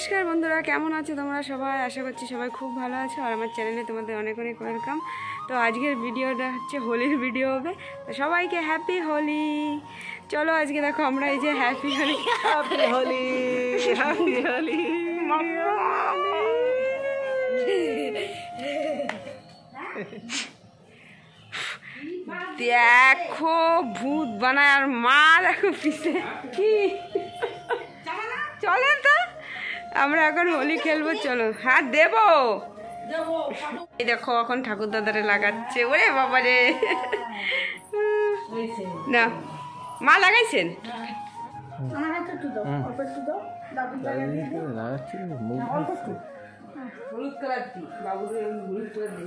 নমস্কার বন্ধুরা, কেমন আছো তোমরা সবাই? আশা করছি সবাই খুব ভালো আছো। আর আমার চ্যানেলে তোমাদের অনেক অনেক ওয়েলকাম। তো আজকের ভিডিওটা হচ্ছে হোলির ভিডিও হবে। তো সবাইকে হ্যাপি হোলি। চলো আজকে দেখো আমরা এই যে happy Holi happy Holi happy Holi দেখো ভূত বানায় আর মা দেখো পিছে কি চলেন তো আমরা এখন হোলি খেলবো। চলো হাত দেবো। এই দেখো এখন ঠাকুর দাদারে লাগাচ্ছে। ওরে বাবা রে, না মা লাগাইছেন? হলুদ কালার দি বাবু, হলুদ কালার দি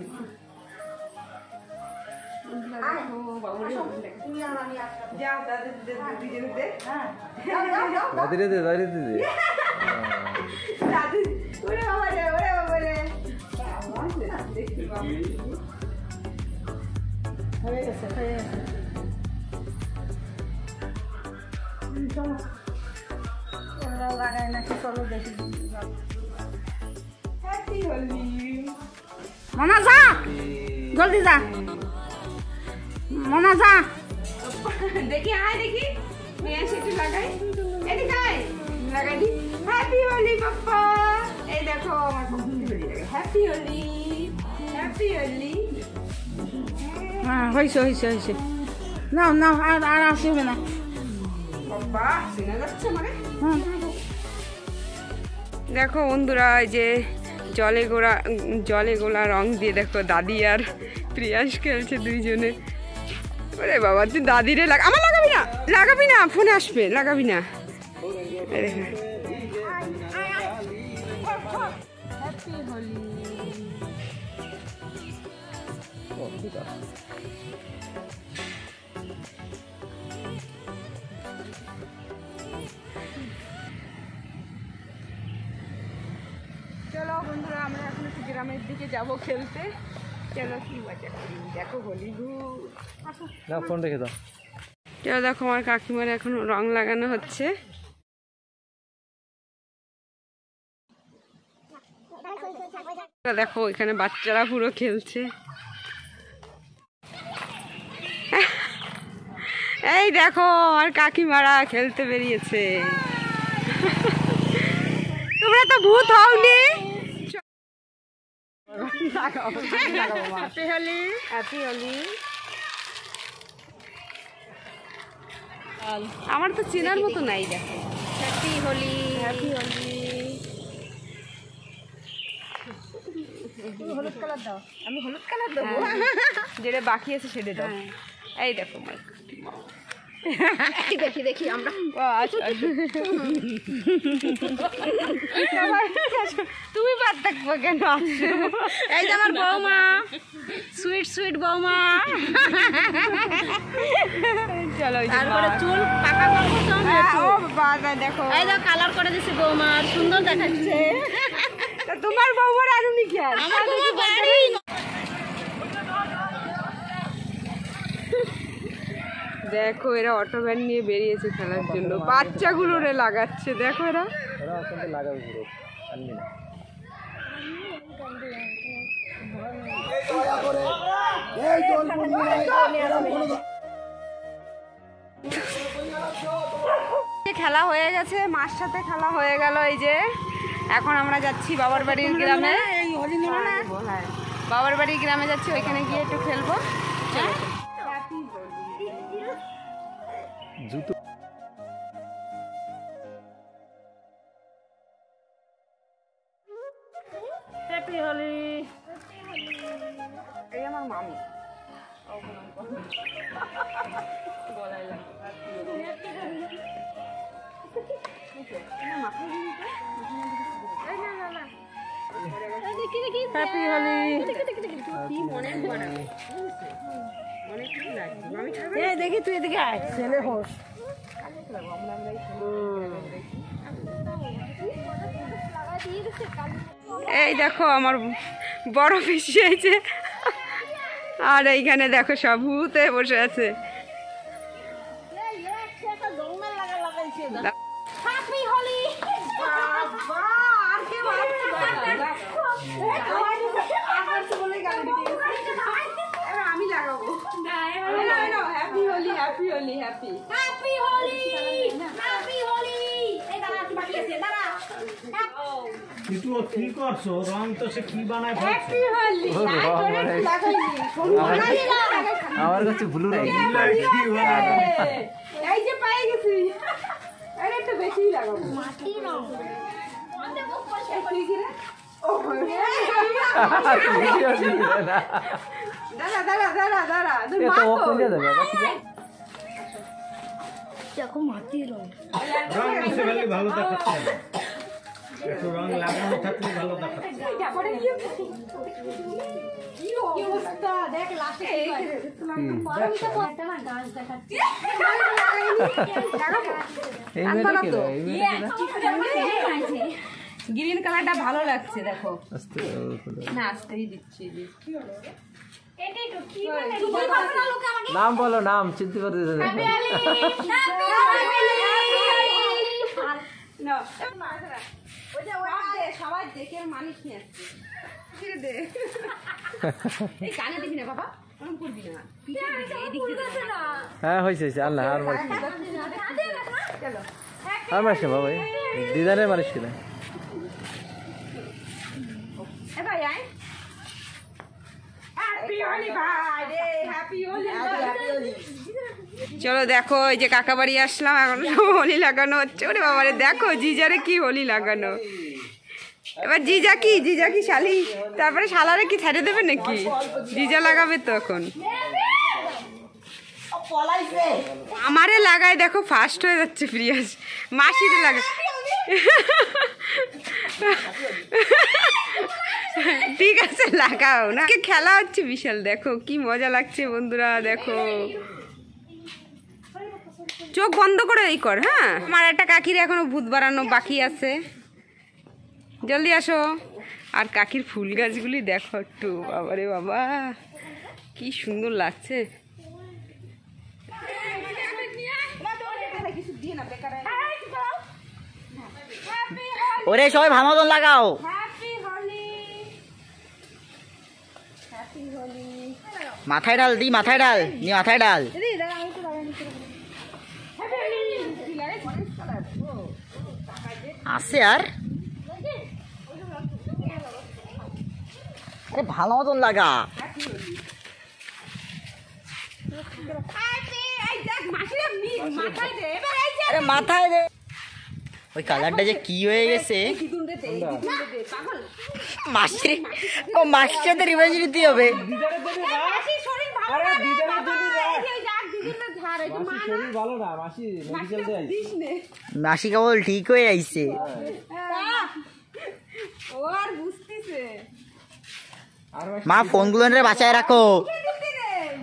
লাগাই নাকি? চলো দেখি। হ্যাপি হোলি। মনা যা, জলদি যা মনা যা। দেখি আয় দেখি নিয়ে এসে একটু লাগাই। এদিকে আয় লাগাই দি। হ্যাপি হোলি পাপ্পা। এই দেখো আমার হ্যাপি হোলি হ্যাপি হোলি। হ্যাঁ হয়েছে হয়েছে হয়েছে। নাও নাও আর আর আসবে না বাবা, শোনা যাচ্ছে মানে। দেখো বন্ধুরা, এই যে জলে গোলা রং দিয়ে দেখো দাদি আর প্রিয়াস খেলছে দুইজনে। ওরে বাবা, তুই দাদিরে আমার লাগাবি না ফোনে আসবে, লাগাবি না। চলো বন্ধুরা, আমরা এখন একটু গ্রামের দিকে যাব খেলতে। চলো কি মজা করি। দেখো হোলি ফোন রেখে দাও। চলো দেখো আমার কাকিমার এখন রং লাগানো হচ্ছে। দেখো এখানে বাচ্চারা পুরো খেলছে। এই দেখো আমার কাকিমারা খেলতে বেরিয়েছে। তোমরা তো ভূত হওনি। Happy Holi happy Holi. আমার তো চেনার মতো নাই। দেখো হ্যাপি হোলি হ্যাপি হোলি। হলুদ কালার দাও। আমি হলুদ কালার দেবো, যেটা বাকি আছে সেটা দাও। এই দেখো দেখি দেখি আমরা। তুমি বাদ থাকবো কেন? এই যে আমার বৌমা, সুইট সুইট বৌমা। চলো তারপরে চুল পাকা করবো। দেখো এই দেখো কালার করে দিছি বৌমা, সুন্দর দেখাচ্ছে। তোমার বৌমার আর উনি কি? দেখো এরা অটো ভ্যান নিয়ে বেরিয়েছে খেলার জন্য। বাচ্চাগুলো রে লাগাচ্ছে। দেখো এরা খেলা হয়ে গেছে, মার সাথে খেলা হয়ে গেল। এই যে এখন আমরা যাচ্ছি বাবার বাড়ির গ্রামে। বাবার বাড়ির গ্রামে যাচ্ছি, ওইখানে গিয়ে একটু খেলবো। জুতো হ্যাপি হোলি। এই আমার মামি গলায় লাগে। হ্যাপি হোলি। দেখি তুই এদিকে আয়, ছেলে হোস। এই দেখো আমার বড় পিসি হয়েছে, আর এইখানে দেখো সব ভূতে বসে আছে। কিন্তু কি করছো রং তো সে কি বানায় হ্যাপি হোলি আমার কাছে ব্লু রং এই যে পাই গেছি আরে একটু বেশি লাগাবো মাটি রং দাঁড়া দাঁড়া দাঁড়া দাঁড়া রং মিশে গেলে ভালো দেখাচ্ছে না একটু রং লাগানো থাকলে ভালো দেখাচ্ছে গ্রিন কালারটা ভালো লাগছে দেখো না আসতেই দিচ্ছি নাম বলো নাম চিনতে পারতে সবাই দেখে মানুষ নিয়ে আসছে এই কানে দেখি না বাবা ওরকম করবি না হ্যাঁ হয়েছে আল্লাহ আর চলো আর মারিস না বাবা দিদারে মারিস কিনা ভাই আয় হ্যাপি হোলি ভাই রে হ্যাপি হোলি চলো দেখো এই যে কাকা বাড়ি আসলাম এখন হোলি লাগানো হচ্ছে ওরে বাবারে দেখো জিজারে কি হোলি লাগানো এবার জিজা কি শালি তারপরে শালারে কি ছেড়ে দেবে নাকি জিজা লাগাবে তো এখন আমারে লাগায় দেখো ফার্স্ট হয়ে যাচ্ছে প্রিয়াস মাসিরে লাগায় ঠিক আছে লাগাও না খেলা হচ্ছে বিশাল দেখো কি মজা লাগছে বন্ধুরা দেখো চোখ বন্ধ করে এই কর হ্যাঁ আমার একটা কাকির এখনো ভূত বাড়ানো বাকি আছে জলদি আসো আর কাকির ফুল গাছগুলি দেখো একটু বাবারে বাবা কি সুন্দর লাগছে ওরে সবাই ভালো মতন লাগাও মাথায় ডাল দি মাথায় ডাল নি মাথায় ডাল আছে আর আরে ভালো মতন লাগা আরে মাথায় দে ওই কালারটা যে কি হয়ে গেছে মাসির ও মাসির সাথে রিভেঞ্জ নিতে হবে মাসি কেবল ঠিক হয়ে আইছে মা ফোনগুলো বাঁচায় রাখো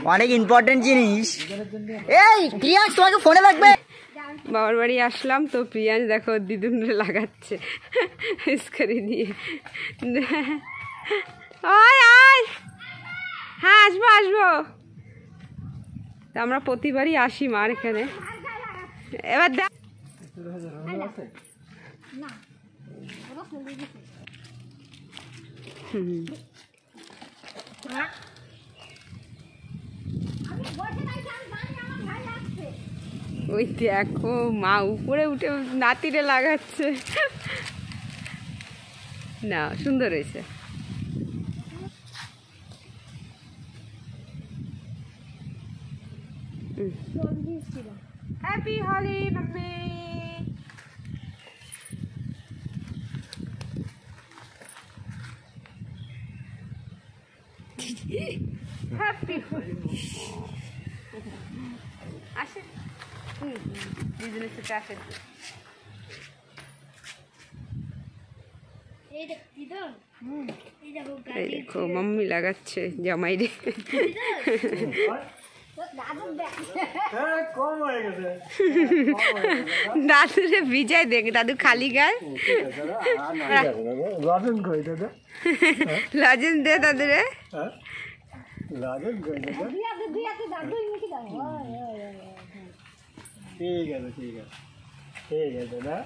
অনেক ইম্পর্টেন্ট জিনিস এই প্রিয়াঙ্ক তোমাকে ফোনে লাগবে বাবার বাড়ি আসলাম তো প্রিয়াঙ্ক দেখো দিদুনরে লাগাচ্ছে করে দিয়ে হ্যাঁ আসবো আমরা প্রতিবারই আসি মার এখানে এবার দেখ ওই দেখো মা উপরে উঠে নাতিরে লাগাচ্ছে না সুন্দর হয়েছে happy Holi mummy happy Holi আসে দিদিনের সাথে আসে এই দেখো মাম্মি লাগাচ্ছে জামাই রে দাদুরে ভিজাই দেখ দাদু খালি গায়ে লজেন দে দাদুরে ঠিক আছে না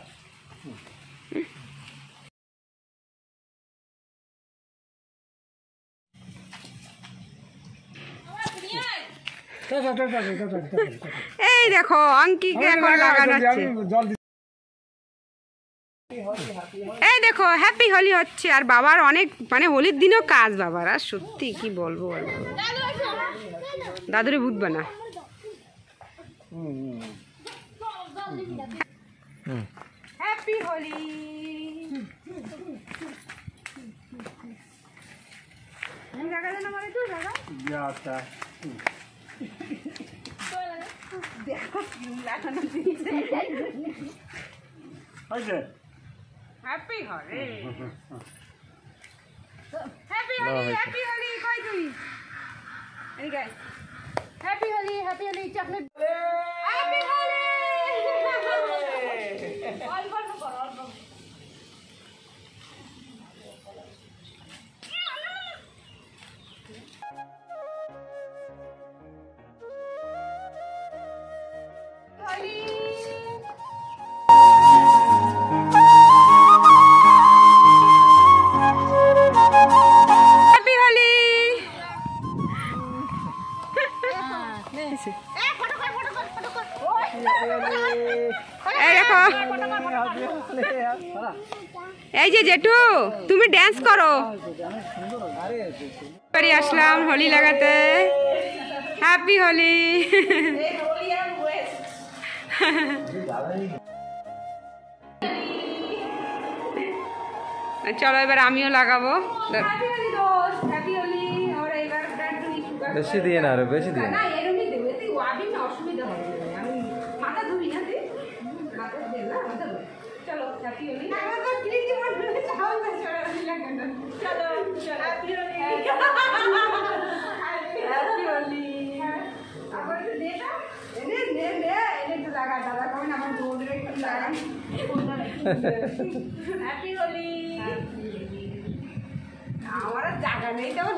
এই দেখো অঙ্কিকে এখন লাগানো হচ্ছে এই দেখো হ্যাপি হোলি হচ্ছে, আর বাবার অনেক মানে হোলির দিনেও কাজ বাবার, আর সত্যি কি বলবো আর দাদুরে ভূত বানা। Happy Holi. Happy Holi, happy Holi, happy Holi. কই তুই? এদিকে আয়। Happy Holi, happy Holi, chocolate. Happy Holi. অল্প অল্প কর, অল্প। হোলি। হ্যাপি হোলি। এই দেখো, এই যে জেঠু তুমি ড্যান্স করো। বাড়ি আসলাম হোলি লাগাতে। হ্যাপি হোলি। চলো এবার আমিও লাগাবো। বেশি দিয়ে না, আরো বেশি দিয়ে না। অসুবিধা হবে, আমি মাথা ধুবি না। চলো happy Holi. Happy Holi. Happy Holi. আমার আর জায়গা নেই, তেমন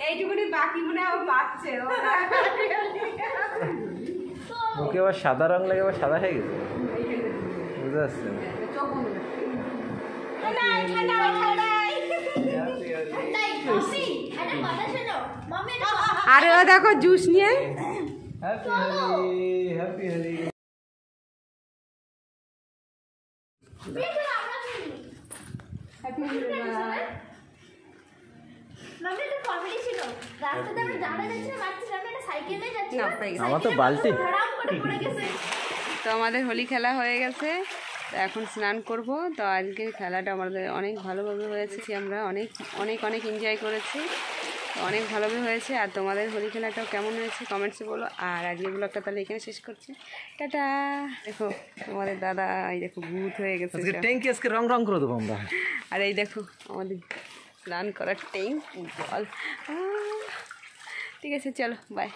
এইটুকুনি বাকি মনে হয় পাচ্ছে। ওকে আবার সাদা রং লাগে, আবার সাদা হয়ে গেছে, বুঝতে পারছি না। আরে ও দেখো জুস নিয়ে। Happy Holi, happy Holi. আমার তো বালতি। তো আমাদের হোলি খেলা হয়ে গেছে, তো এখন স্নান করব। তো আজকে খেলাটা আমাদের অনেক ভালোভাবে হয়েছে, আমরা অনেক অনেক অনেক এনজয় করেছি, অনেক ভালোভাবে হয়েছে। আর তোমাদের হোলি খেলাটাও কেমন হয়েছে কমেন্টসে বলো। আর আজকের ব্লগটা তাহলে এখানে শেষ করছি, টাটা। দেখো তোমাদের দাদা এই দেখো ভূত হয়ে গেছে, ট্যাঙ্কি আজকে রং রং করে দেবো আমরা। আর এই দেখো আমাদের স্নান করার ট্যাঙ্ক জল। ঠিক আছে চলো বাই।